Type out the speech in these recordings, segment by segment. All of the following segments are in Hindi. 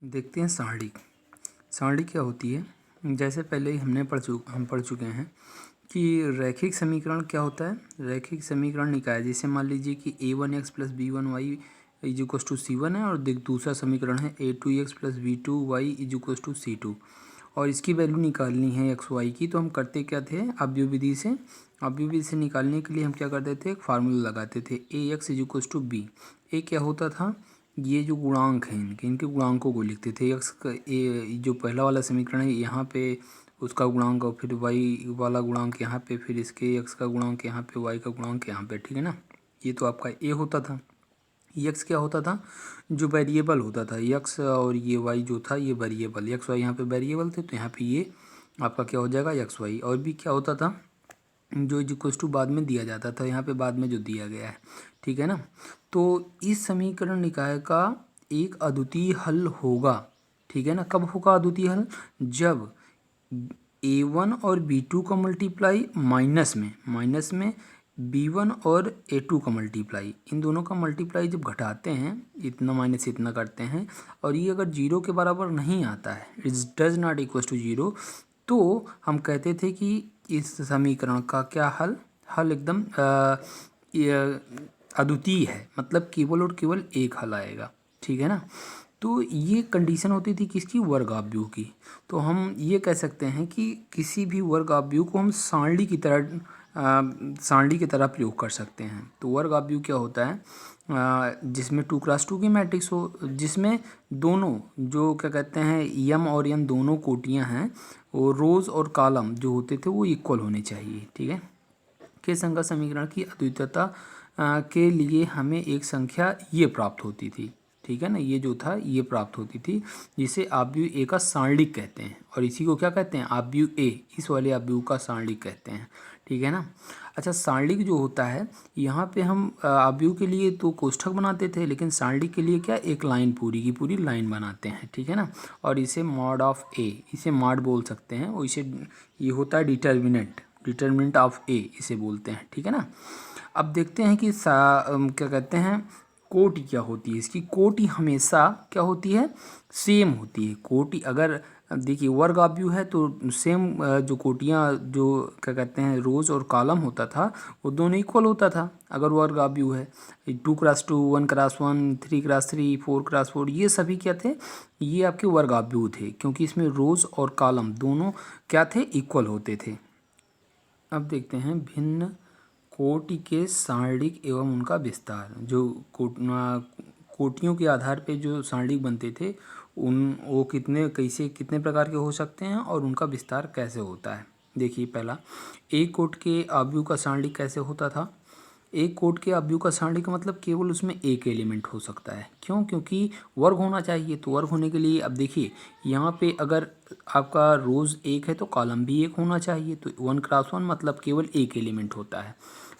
देखते हैं सारणी। सारणी क्या होती है? जैसे पहले ही हम पढ़ चुके हैं कि रैखिक समीकरण क्या होता है। रैखिक समीकरण निकाय, जैसे मान लीजिए कि a1x plus b1y is equals to c1 है, और दूसरा समीकरण है a2x plus b2y is equals to c2, और इसकी वैल्यू निकालनी है एक्स वाई की। तो हम करते क्या थे, अवयव विधि से। अवयव विधि से निकालने के लिए हम क्या करते थे, एक फार्मूला लगाते थे, A X is equals to B. A क्या होता था, ये जो गुणांक हैं इनके गुणांकों को लिखते थे। एक्स का ए जो पहला वाला समीकरण है यहाँ पे उसका गुणांक, और फिर वाई वाला गुणांक यहाँ पे, फिर इसके एक्स का गुणांक यहाँ पे, वाई का गुणांक यहाँ पे, ठीक है ना। ये तो आपका ए होता था। यक्स क्या होता था, जो वेरिएबल होता था यक्स, और ये वाई जो था ये वेरिएबल, यक्स वाई यहाँ पे वेरिएबल थे, तो यहाँ पे ये आपका क्या हो जाएगा, यक्स वाई। और भी क्या होता था, जो इक्वल्स टू बाद में दिया जाता था, यहाँ पे बाद में जो दिया गया है, ठीक है ना। तो इस समीकरण निकाय का एक अद्वितीय हल होगा, ठीक है ना। कब होगा अद्वितीय हल, जब a1 और b2 का मल्टीप्लाई माइनस में b1 और a2 का मल्टीप्लाई, इन दोनों का मल्टीप्लाई जब घटाते हैं, इतना माइनस इतना करते हैं, और ये अगर जीरो के बराबर नहीं आता है, it does not equal to zero, तो हम कहते थे कि इस समीकरण का क्या हल एकदम अद्वितीय है, मतलब केवल और केवल एक हल आएगा, ठीक है ना। तो ये कंडीशन होती थी किसकी, वर्ग आव्यूह की। तो हम ये कह सकते हैं कि किसी भी वर्ग आव्यूह को हम सारणी की तरह प्रयोग कर सकते हैं। तो वर्ग आव्यूह क्या होता है, जिसमें 2x2 की मैट्रिक्स हो, जिसमें दोनों जो क्या कहते हैं यम और यन दोनों कोटियां हैं, वो रोज़ और कॉलम जो होते थे वो इक्वल होने चाहिए, ठीक है। के संख्या समीकरण की अद्वितीयता के लिए हमें एक संख्या ये प्राप्त होती थी, ठीक है ना। ये जो था ये प्राप्त होती थी, जिसे आव्यूह ए का सारणिक कहते हैं, और इसी को क्या कहते हैं, आव्यूह ए, इस वाले आव्यूह का सारणिक कहते हैं, ठीक है ना। अच्छा, सारणिक जो होता है, यहाँ पे हम आव्यूह के लिए तो कोष्ठक बनाते थे, लेकिन सारणिक के लिए क्या, एक लाइन पूरी की पूरी लाइन बनाते हैं, ठीक है ना। और इसे मॉड ऑफ ए, इसे मॉड बोल सकते हैं, और इसे ये होता है डिटर्मिनेंट ऑफ ए इसे बोलते हैं, ठीक है ना। अब देखते हैं कि क्या कहते हैं, कोटि क्या होती है। इसकी कोटि हमेशा क्या होती है, सेम होती है। कोटि अगर देखिए वर्ग आव्यूह है तो सेम जो कोटियाँ जो क्या कहते हैं रोज़ और कॉलम होता था, वो दोनों इक्वल होता था। अगर वर्ग आव्यूह है 2x2, 1x1, 3x3, 4x4, ये सभी क्या थे, ये आपके वर्ग आव्यूह थे, क्योंकि इसमें रोज़ और कॉलम दोनों क्या थे, इक्वल होते थे। अब देखते हैं भिन्न कोटि के सारणिक एवं उनका विस्तार। जो कोटियों के आधार पे जो सारणिक बनते थे, वो कितने प्रकार के हो सकते हैं, और उनका विस्तार कैसे होता है। देखिए पहला, एक कोट के आव्यूह का सारणिक कैसे होता था। एक कोट के आव्यूह का सारणी का मतलब केवल उसमें एक एलिमेंट हो सकता है। क्यों, क्योंकि वर्ग होना चाहिए। तो वर्ग होने के लिए अब देखिए यहाँ पे अगर आपका रोज़ एक है तो कॉलम भी एक होना चाहिए। तो 1x1 मतलब केवल एक एलिमेंट होता है।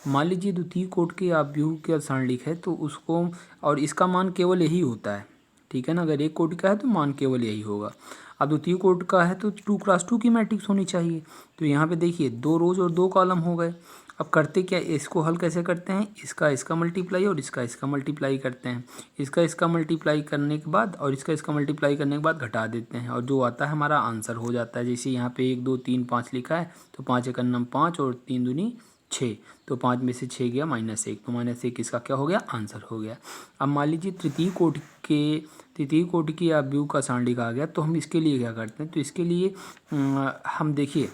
मान लीजिए द्वितीय कोट के आव्यूह का सारणिक है, तो उसको, और इसका मान केवल यही होता है, ठीक है ना। अगर एक कोटि का है तो मान केवल यही होगा। अब द्वितीय कोटि का है तो 2x2 की मैट्रिक्स होनी चाहिए। तो यहाँ पे देखिए 2 रोज और 2 कॉलम हो गए। अब करते क्या, इसको हल कैसे करते हैं, इसका मल्टीप्लाई और इसका मल्टीप्लाई करते हैं। इसका मल्टीप्लाई करने के बाद और इसका मल्टीप्लाई करने के बाद घटा देते हैं, और जो आता है हमारा आंसर हो जाता है। जैसे यहाँ पे 1 2 3 5 लिखा है, तो 5 एक अन्नम 5 और 3 दूनी 6, तो 5 में से 6 गया -1, तो -1 इसका क्या हो गया, आंसर हो गया। अब मान लीजिए तृतीय कोटि के आव्यूह का सारणिक आ गया, तो हम इसके लिए क्या करते हैं, तो इसके लिए हम देखिए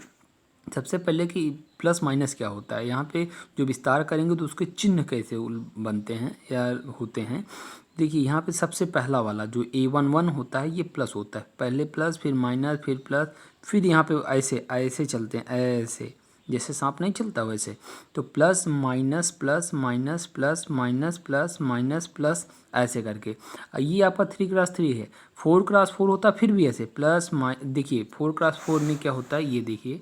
सबसे पहले कि प्लस माइनस क्या होता है। यहाँ पे जो विस्तार करेंगे तो उसके चिन्ह कैसे बनते हैं या होते हैं। देखिए यहाँ पे सबसे पहला वाला जो a11 होता है ये प्लस होता है, पहले प्लस फिर माइनस फिर प्लस, फिर यहाँ पे ऐसे ऐसे चलते हैं, ऐसे जैसे सांप नहीं चलता वैसे। तो plus minus plus minus plus minus plus minus plus ऐसे करके। ये आपका 3x3 है। 4x4 होता है फिर भी ऐसे प्लस देखिए 4x4 में क्या होता है, ये देखिए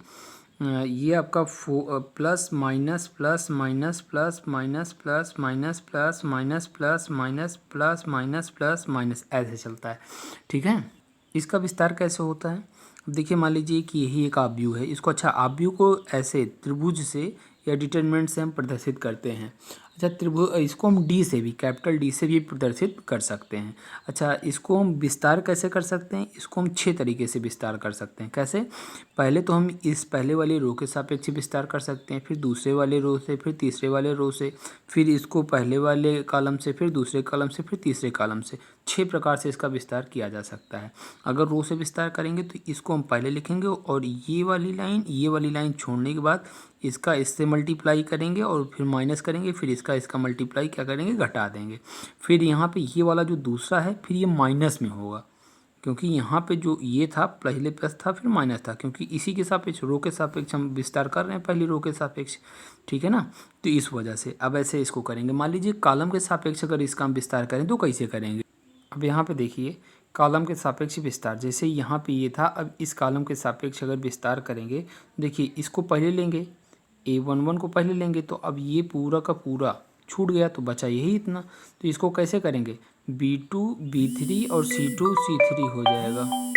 ये आपका plus minus plus minus plus minus plus minus plus minus plus minus plus minus plus minus ऐसे चलता है, ठीक है। इसका विस्तार कैसे होता है, देखिए मान लीजिए कि यही एक आव्यूह है। इसको अच्छा आव्यूह को ऐसे त्रिभुज से या डिटरमिनेंट से हम प्रदर्शित करते हैं। अच्छा, त्रिभुज इसको हम डी से भी, कैपिटल डी से भी प्रदर्शित कर सकते हैं। अच्छा, इसको हम विस्तार कैसे कर सकते हैं? इसको हम 6 तरीके से विस्तार कर सकते हैं। कैसे? पहले तो हम इस पहले वाले रो के सापेक्ष विस्तार कर सकते हैं, फिर दूसरे वाले रो से, फिर तीसरे वाले रो से, फिर इसको पहले वाले कॉलम से, फिर दूसरे कॉलम से, फिर तीसरे कॉलम से। 6 प्रकार से इसका विस्तार किया जा सकता है। अगर रो से विस्तार करेंगे तो इसको हम पहले लिखेंगे और ये वाली लाइन छोड़ने के बाद इसका इससे मल्टीप्लाई करेंगे और फिर माइनस करेंगे, फिर इसका मल्टीप्लाई क्या करेंगे, घटा देंगे। फिर यहाँ पे ये वाला जो दूसरा है फिर ये माइनस में होगा, क्योंकि यहाँ पे जो ये था पहले प्लस था फिर माइनस था, क्योंकि इसी के सापेक्ष, रो के सापेक्ष हम विस्तार कर रहे हैं, पहली रो के सापेक्ष। ठीक है ना? तो इस वजह से अब ऐसे इसको करेंगे। मान लीजिए कॉलम के सापेक्ष अगर इसका हम विस्तार करें तो कैसे करेंगे? अब यहाँ पे देखिए, कॉलम के सापेक्ष विस्तार, जैसे यहाँ पे ये था, अब इस कॉलम के सापेक्ष अगर विस्तार करेंगे, देखिए इसको पहले लेंगे, A11 को पहले लेंगे, तो अब ये पूरा का पूरा छूट गया तो बचा यही इतना। तो इसको कैसे करेंगे? B2 B3 और C2 C3 हो जाएगा।